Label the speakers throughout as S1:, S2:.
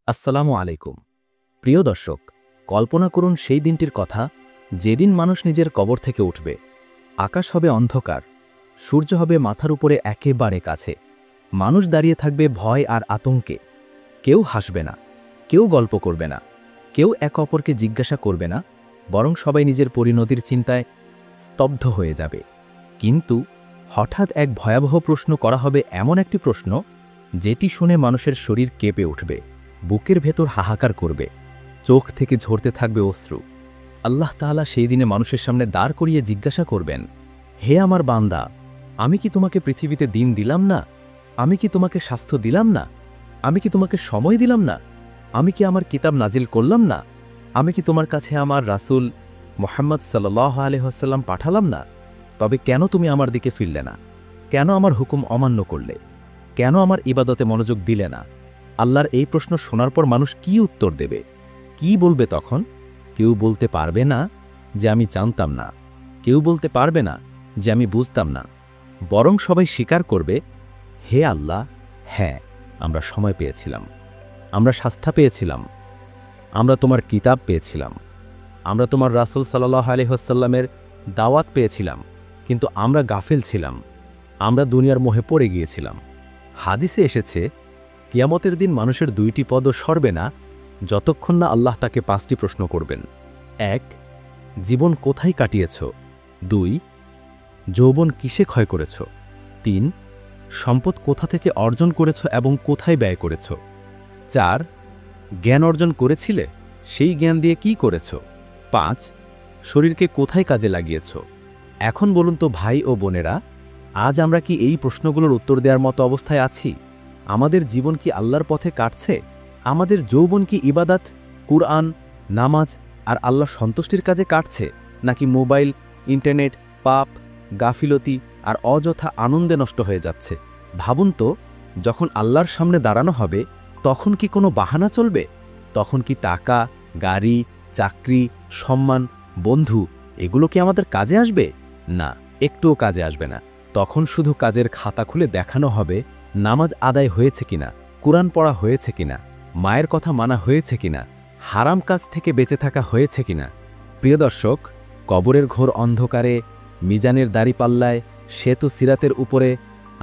S1: আসসালামু আলাইকুম। প্রিয় দর্শক, কল্পনা করুন সেই দিনটির কথা যেদিন মানুষ নিজের কবর থেকে উঠবে। আকাশ হবে অন্ধকার, সূর্য হবে মাথার উপরে একেবারে কাছে। মানুষ দাঁড়িয়ে থাকবে ভয় আর আতঙ্কে। কেউ হাসবে না, কেউ গল্প করবে না, কেউ একে অপরকে জিজ্ঞাসা করবে না, বরং সবাই নিজের পরিণতির চিন্তায় স্তব্ধ হয়ে যাবে। কিন্তু হঠাৎ এক ভয়াবহ প্রশ্ন করা হবে, এমন একটি প্রশ্ন যেটি শুনে মানুষের শরীর কেঁপে উঠবে, বুকের ভেতর হাহাকার করবে, চোখ থেকে ঝরতে থাকবে অশ্রু। আল্লাহ তাআলা সেই দিনে মানুষের সামনে দাঁড় করিয়ে জিজ্ঞাসা করবেন, হে আমার বান্দা, আমি কি তোমাকে পৃথিবীতে দিন দিলাম না? আমি কি তোমাকে স্বাস্থ্য দিলাম না? আমি কি তোমাকে সময় দিলাম না? আমি কি আমার কিতাব নাজিল করলাম না? আমি কি তোমার কাছে আমার রাসূল মুহাম্মদ সাল্লাল্লাহু আলাইহি ওয়াসাল্লাম পাঠালাম না? তবে কেন তুমি আমার দিকে ফিরলে না? কেন আমার হুকুম অমান্য করলে? কেন আমার ইবাদতে মনোযোগ দিলে না? আল্লাহর এই প্রশ্ন শোনার পর মানুষ কি উত্তর দেবে? কি বলবে তখন? কেউ বলতে পারবে না যে আমি জানতাম না, কেউ বলতে পারবে না যে আমি বুঝতাম না, বরং সবাই স্বীকার করবে, হে আল্লাহ, হ্যাঁ, আমরা সময় পেয়েছিলাম, আমরা স্বাস্থ্য পেয়েছিলাম, আমরা তোমার কিতাব পেয়েছিলাম, আমরা তোমার রাসূল সাল্লাল্লাহু আলাইহি ওয়াসাল্লামের দাওয়াত পেয়েছিলাম, কিন্তু আমরা গাফেল ছিলাম, আমরা দুনিয়ার মোহে পড়ে গিয়েছিলাম। হাদিসে এসেছে, কিয়ামতের দিন মানুষের দুইটি পদও সরবে না যতক্ষণ না আল্লাহ তাকে 5টি প্রশ্ন করবেন। 1. জীবন কোথায় কাটিয়েছ? 2. যৌবন কিসে ক্ষয় করেছ? 3. সম্পদ কোথা থেকে অর্জন করেছ এবং কোথায় ব্যয় করেছ? 4. জ্ঞান অর্জন করেছিলে, সেই জ্ঞান দিয়ে কি করেছ? 5. শরীরকে কোথায় কাজে লাগিয়েছ? এখন বলুন তো ভাই ও বোনেরা, আজ আমরা কি এই প্রশ্নগুলোর উত্তর দেওয়ার মতো অবস্থায় আছি? আমাদের জীবন কি আল্লাহর পথে কাটছে? আমাদের যৌবন কি ইবাদত, কুরআন, নামাজ আর আল্লাহর সন্তুষ্টির কাজে কাটছে, নাকি মোবাইল, ইন্টারনেট, পাপ, গাফিলতি আর অযথা আনন্দে নষ্ট হয়ে যাচ্ছে? ভাবুন তো, যখন আল্লাহর সামনে দাঁড়ানো হবে, তখন কি কোনো বাহানা চলবে? তখন কি টাকা, গাড়ি, চাকরি, সম্মান, বন্ধু এগুলো কি আমাদের কাজে আসবে? না, একটুও কাজে আসবে না। তখন শুধু কাজের খাতা খুলে দেখানো হবে নামাজ আদায় হয়েছে কিনা, কুরআন পড়া হয়েছে কিনা, মায়ের কথা মানা হয়েছে কিনা, হারাম কাজ থেকে বেঁচে থাকা হয়েছে কিনা। প্রিয় দর্শক, কবরের ঘোর অন্ধকারে, মিজানের দাড়িপাল্লায়, শ্বেত সিরাতের উপরে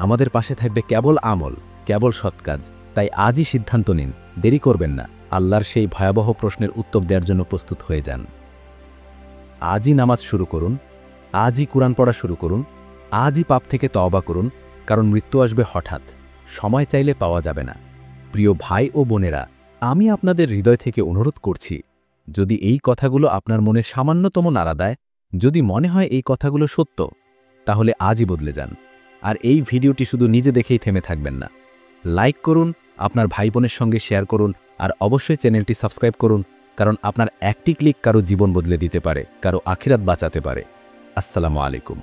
S1: আমাদের পাশে থাকবে কেবল আমল, কেবল সৎকাজ। তাই আজই সিদ্ধান্ত নিন, দেরি করবেন না। আল্লাহর সেই ভয়াবহ প্রশ্নের উত্তর দেওয়ার জন্য প্রস্তুত হয়ে যান। আজই নামাজ শুরু করুন, আজই কুরআন পড়া শুরু করুন, আজই পাপ থেকে তওবা করুন, কারণ মৃত্যু আসবে হঠাৎ, সময় চাইলে পাওয়া যাবে না। প্রিয় ভাই ও বোনেরা, আমি আপনাদের হৃদয় থেকে অনুরোধ করছি, যদি এই কথাগুলো আপনার মনে সামান্যতম নাড়া দেয়, যদি মনে হয় এই কথাগুলো সত্য, তাহলে আজই বদলে যান। আর এই ভিডিওটি শুধু নিজে দেখেই থেমে থাকবেন না। লাইক করুন, আপনার ভাই বোনের সঙ্গে শেয়ার করুন, আর অবশ্যই চ্যানেলটি সাবস্ক্রাইব করুন, কারণ আপনার একটি ক্লিক কারো জীবন বদলে দিতে পারে, কারো আখিরাত বাঁচাতে পারে। আসসালামু আলাইকুম।